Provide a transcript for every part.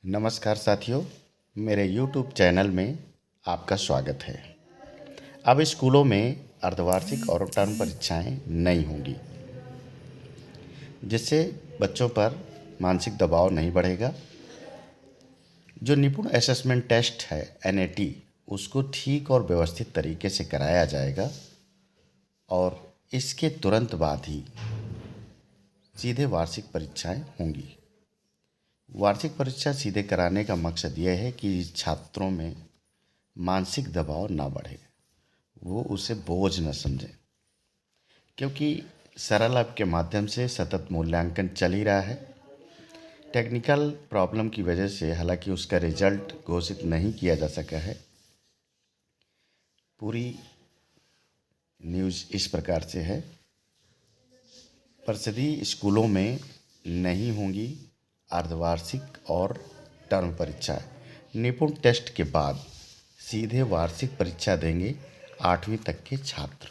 नमस्कार साथियों, मेरे YouTube चैनल में आपका स्वागत है। अब स्कूलों में अर्धवार्षिक और टर्म परीक्षाएं नहीं होंगी, जिससे बच्चों पर मानसिक दबाव नहीं बढ़ेगा। जो निपुण असेसमेंट टेस्ट है NAT, उसको ठीक और व्यवस्थित तरीके से कराया जाएगा और इसके तुरंत बाद ही सीधे वार्षिक परीक्षाएं होंगी। वार्षिक परीक्षा सीधे कराने का मकसद यह है कि छात्रों में मानसिक दबाव ना बढ़े, वो उसे बोझ न समझें, क्योंकि सरल ऐप के माध्यम से सतत मूल्यांकन चल ही रहा है। टेक्निकल प्रॉब्लम की वजह से हालांकि उसका रिजल्ट घोषित नहीं किया जा सका है। पूरी न्यूज़ इस प्रकार से है, परिषदीय स्कूलों में नहीं होंगी अर्धवार्षिक और टर्म परीक्षाएं। निपुण टेस्ट के बाद सीधे वार्षिक परीक्षा देंगे 8वीं तक के छात्र।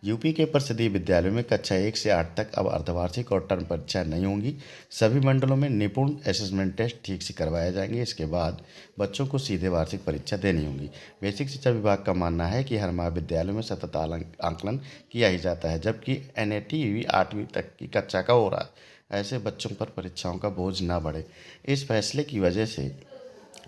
यूपी के परिषदीय विद्यालयों में कक्षा 1 से 8 तक अब अर्धवार्षिक और टर्म परीक्षा नहीं होंगी। सभी मंडलों में निपुण असेसमेंट टेस्ट ठीक से करवाए जाएंगे। इसके बाद बच्चों को सीधे वार्षिक परीक्षा देनी होगी। बेसिक शिक्षा विभाग का मानना है कि हर महाविद्यालयों में सतत आंकलन किया ही जाता है, जबकि NAT 8वीं तक की कक्षा का हो रहा है। ऐसे बच्चों पर परीक्षाओं का बोझ न बढ़े, इस फैसले की वजह से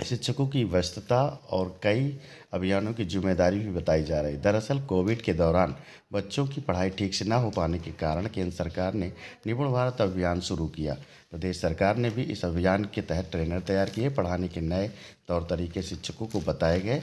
शिक्षकों की व्यस्तता और कई अभियानों की जिम्मेदारी भी बताई जा रही। दरअसल कोविड के दौरान बच्चों की पढ़ाई ठीक से न हो पाने के कारण केंद्र सरकार ने निपुण भारत अभियान शुरू किया। प्रदेश सरकार ने भी इस अभियान के तहत ट्रेनर तैयार किए, पढ़ाने के नए तौर तरीके शिक्षकों को बताए गए।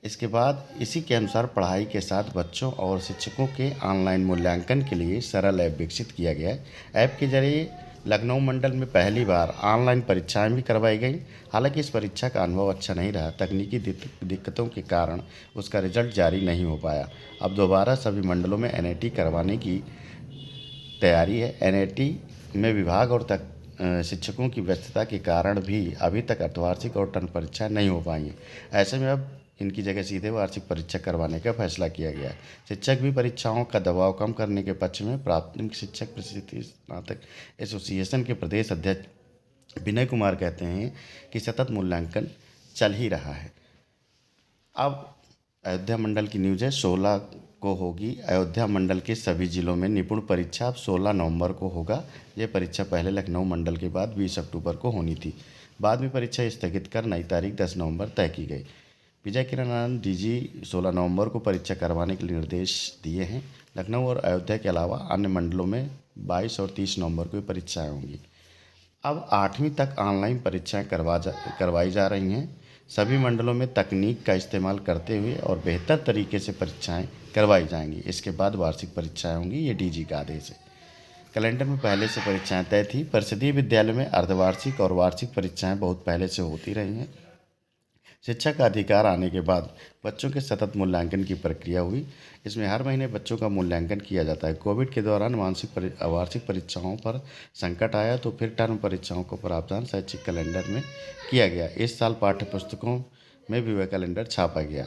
इसके बाद इसी के अनुसार पढ़ाई के साथ बच्चों और शिक्षकों के ऑनलाइन मूल्यांकन के लिए सरल ऐप विकसित किया गया है। ऐप के जरिए लखनऊ मंडल में पहली बार ऑनलाइन परीक्षाएं भी करवाई गई। हालांकि इस परीक्षा का अनुभव अच्छा नहीं रहा। तकनीकी दिक्कतों के कारण उसका रिजल्ट जारी नहीं हो पाया। अब दोबारा सभी मंडलों में NAT करवाने की तैयारी है। NAT में विभाग और शिक्षकों की व्यस्तता के कारण भी अभी तक अर्धवार्षिक और टर्म परीक्षा नहीं हो पाई हैं। ऐसे में अब इनकी जगह सीधे वार्षिक परीक्षा करवाने का फैसला किया गया है। शिक्षक भी परीक्षाओं का दबाव कम करने के पक्ष में। प्राथमिक शिक्षक प्रशिक्षु स्नातक एसोसिएशन के प्रदेश अध्यक्ष विनय कुमार कहते हैं कि सतत मूल्यांकन चल ही रहा है। अब अयोध्या मंडल की न्यूज़ है, 16 को होगी अयोध्या मंडल के सभी जिलों में निपुण परीक्षा। अब 16 नवंबर को होगा। ये परीक्षा पहले लखनऊ मंडल के बाद 20 अक्टूबर को होनी थी। बाद में परीक्षा स्थगित कर नई तारीख 10 नवंबर तय की गई। विजय किरण आनंद DG 16 नवंबर को परीक्षा करवाने के लिए निर्देश दिए हैं। लखनऊ और अयोध्या के अलावा अन्य मंडलों में 22 और 30 नवंबर को परीक्षाएं होंगी। अब 8वीं तक ऑनलाइन परीक्षाएं करवाई जा रही हैं। सभी मंडलों में तकनीक का इस्तेमाल करते हुए और बेहतर तरीके से परीक्षाएं करवाई जाएंगी। इसके बाद वार्षिक परीक्षाएं होंगी। ये DG का आदेश है। कैलेंडर में पहले से परीक्षाएं तय थी। परिषदीय विद्यालय में अर्धवार्षिक और वार्षिक परीक्षाएं बहुत पहले से होती रही हैं। शिक्षा का अधिकार आने के बाद बच्चों के सतत मूल्यांकन की प्रक्रिया हुई। इसमें हर महीने बच्चों का मूल्यांकन किया जाता है। कोविड के दौरान वार्षिक परीक्षाओं पर संकट आया तो फिर टर्म परीक्षाओं को प्रावधान शैक्षिक कैलेंडर में किया गया। इस साल पाठ्य पुस्तकों में भी वह कैलेंडर छापा गया।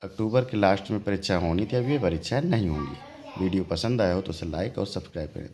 अक्टूबर के लास्ट में परीक्षा होनी थी, अब ये परीक्षाएँ नहीं होंगी। वीडियो पसंद आया हो तो उसे लाइक और सब्सक्राइब करें।